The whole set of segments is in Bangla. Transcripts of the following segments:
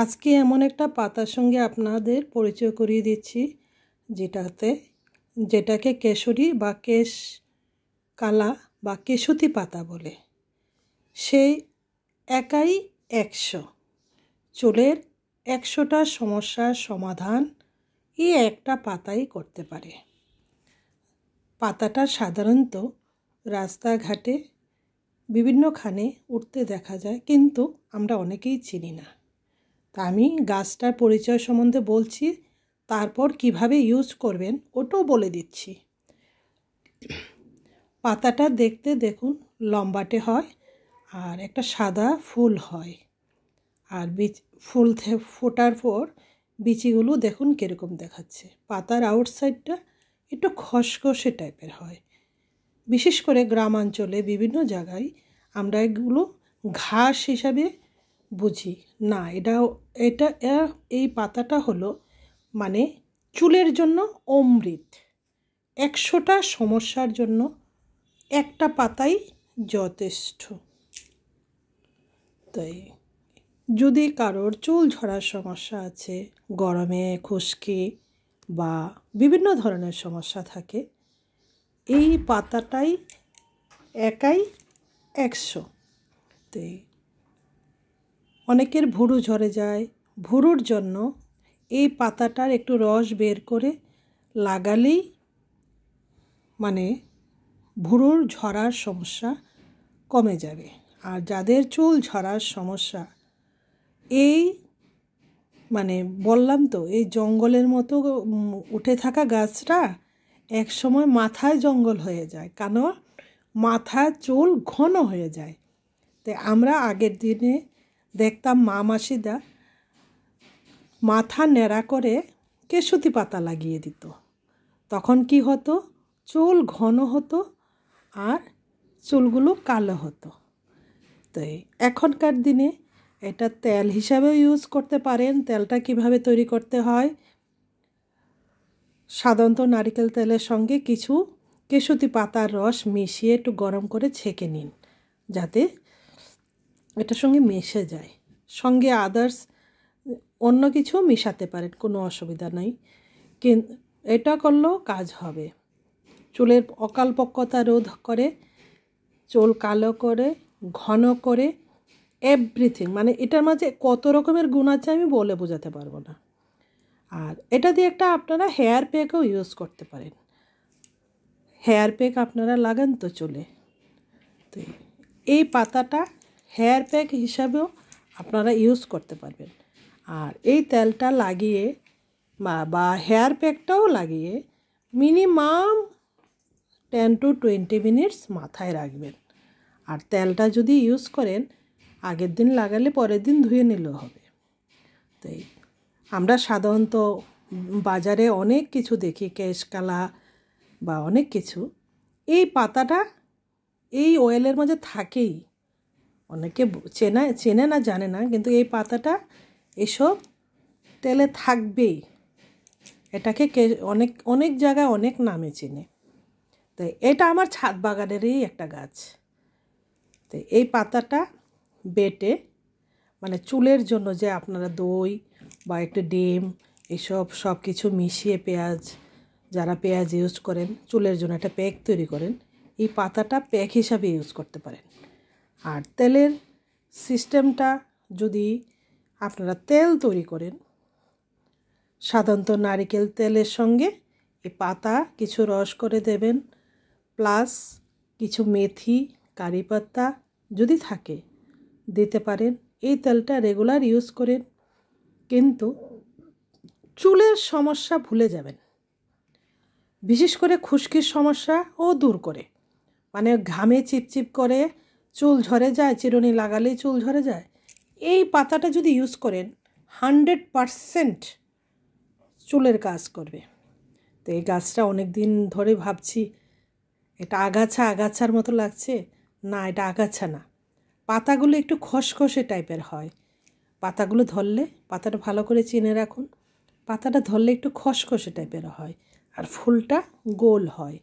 আজকে এমন একটা পাতার সঙ্গে আপনাদের পরিচয় করিয়ে দিচ্ছি যেটাকে কেশরী বা কেশ কালা বা কেশতী পাতা বলে। সেই একাই 100 চুলের 100টা সমস্যার সমাধান এই একটা পাতাই করতে পারে। পাতাটা সাধারণত রাস্তাঘাটে বিভিন্নখানে উঠতে দেখা যায়, কিন্তু আমরা অনেকেই চিনি না। তা আমি গাছটার পরিচয় সম্বন্ধে বলছি, তারপর কিভাবে ইউজ করবেন ওটাও বলে দিচ্ছি। পাতাটা দেখতে দেখুন লম্বাটে হয় আর একটা সাদা ফুল হয়, আর ফুল ফোটার পর বিচিগুলো দেখুন কীরকম দেখাচ্ছে। পাতার আউটসাইডটা একটু খসখসে টাইপের হয়। বিশেষ করে গ্রামাঞ্চলে বিভিন্ন জায়গায় আমরা এগুলো ঘাস হিসাবে বুঝি না। এই পাতাটা হলো মানে চুলের জন্য অমৃত। 100টা সমস্যার জন্য একটা পাতাই যথেষ্ট। তাই যদি কারোর চুল ঝরার সমস্যা আছে, গরমে খুশকি বা বিভিন্ন ধরনের সমস্যা থাকে, এই পাতাটাই একাই 100। তাই অনেকের ভুরু ঝরে যায়, ভুরুর জন্য এই পাতাটার একটু রস বের করে লাগালেই মানে ভুরুর ঝরার সমস্যা কমে যাবে। আর যাদের চুল ঝরার সমস্যা, এই বললাম তো, এই জঙ্গলের মতো উঠে থাকা গাছটা এক সময় মাথায় জঙ্গল হয়ে যায়, কারণ মাথায় চুল ঘন হয়ে যায়। তাই আমরা আগের দিনে দেখতাম মা মাসিদা মাথা ন্যাড়া করে কেশতী পাতা লাগিয়ে দিত। তখন কি হতো? চুল ঘন হতো আর চুলগুলো কালো হতো। তাই এখনকার দিনে এটা তেল হিসাবেও ইউজ করতে পারেন। তেলটা কিভাবে তৈরি করতে হয়? সাধারণত নারকেল তেলের সঙ্গে কিছু কেশতী পাতার রস মিশিয়ে একটু গরম করে ছেঁকে নিন, যাতে এটার সঙ্গে মিশে যায়। সঙ্গে আদার্স অন্য কিছু মিশাতে পারেন, কোনো অসুবিধা নেই, কিন্তু এটা করলেও কাজ হবে। চুলের অকালপক্কতা রোধ করে, চুল কালো করে, ঘন করে, এভরিথিং। এটার মাঝে কত রকমের গুণ আছে আমি বলে বোঝাতে পারবো না। আর এটা দিয়ে একটা আপনারা হেয়ার প্যাকও ইউজ করতে পারেন। হেয়ার প্যাক আপনারা লাগান তো চুলে, তো এই পাতাটা হেয়ার প্যাক হিসাবেও আপনারা ইউজ করতে পারবেন। আর এই তেলটা লাগিয়ে বা হেয়ার প্যাকটাও লাগিয়ে মিনিমাম 10 to 20 মিনিটস মাথায় রাখবেন। আর তেলটা যদি ইউজ করেন, আগের দিন লাগালে পরের দিন ধুয়ে নিলেও হবে। তাই আমরা সাধারণত বাজারে অনেক কিছু দেখি, কেশকালা বা অনেক কিছু, এই পাতাটা এই অয়েলের মধ্যে থাকেই। অনেকে চেনে না, জানে না, কিন্তু এই পাতাটা এসব তেলে থাকবেই। এটাকে অনেক জায়গায় অনেক নামে চেনে। তাই এটা আমার ছাদ বাগানেরই একটা গাছ। তো এই পাতাটা বেটে চুলের জন্য যে আপনারা দই বা একটু ডিম সব কিছু মিশিয়ে, যারা পেঁয়াজ ইউজ করেন চুলের জন্য একটা প্যাক তৈরি করেন, এই পাতাটা প্যাক হিসাবে ইউজ করতে পারেন। আর তেলের সিস্টেমটা, যদি আপনারা তেল তৈরি করেন, সাধারণত নারকেল তেলের সঙ্গে এই পাতা কিছু রস করে দেবেন, প্লাস কিছু মেথি, কারি পাতা যদি থাকে দিতে পারেন। এই তেলটা রেগুলার ইউজ করেন, কিন্তু চুলের সমস্যা ভুলে যাবেন। বিশেষ করে খুশকির সমস্যাও দূর করে। ঘামে চিপচিপ করে চুল ঝরে যায়, চিরুনি লাগালেই চুল ঝরে যায়। এই পাতাটা যদি ইউজ করেন 100% চুলের কাজ করবে। তো এই গাছটা অনেক দিন ধরে ভাবছি এটা আগাছার মতো লাগছে। না, এটা আগাছা না, পাতাগুলো একটু খসখসে টাইপের হয়। পাতাগুলো ধরলে, পাতাটা ভালো করে চিনে রাখুন, পাতাটা ধরলে একটু খসখসে টাইপের হয় আর ফুলটা গোল হয়।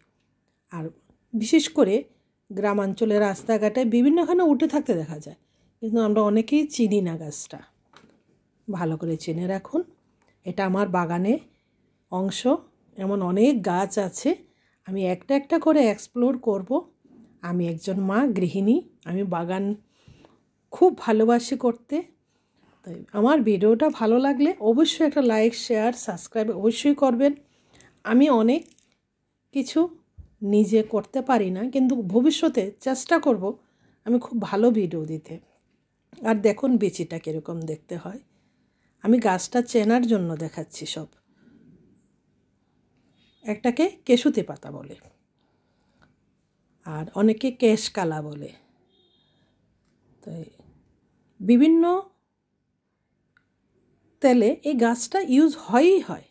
আর বিশেষ করে গ্রামাঞ্চলের রাস্তাঘাটে বিভিন্নখানে উঠে থাকতে দেখা যায়, কিন্তু আমরা অনেকেই চিনি না গাছটা। ভালো করে চিনে রাখুন। এটা আমার বাগানে অংশ, এমন অনেক গাছ আছে, আমি একটা একটা করে এক্সপ্লোর করব। আমি একজন মা গৃহিণী, আমি বাগান খুব ভালোবাসি করতে। তাই আমার ভিডিওটা ভালো লাগলে অবশ্যই একটা লাইক, শেয়ার, সাবস্ক্রাইব অবশ্যই করবেন। আমি অনেক কিছু নিজে করতে পারি না, কিন্তু ভবিষ্যতে চেষ্টা করব আমি খুব ভালো ভিডিও দিতে। আর দেখুন বিচিটা কীরকম দেখতে হয়, আমি গাছটা চেনার জন্য দেখাচ্ছি সব। একটাকে কেশুতি পাতা বলে, আর অনেকে কেশকালা বলে। তাই বিভিন্ন তেলে এই গাছটা ইউজ হয়ই হয়।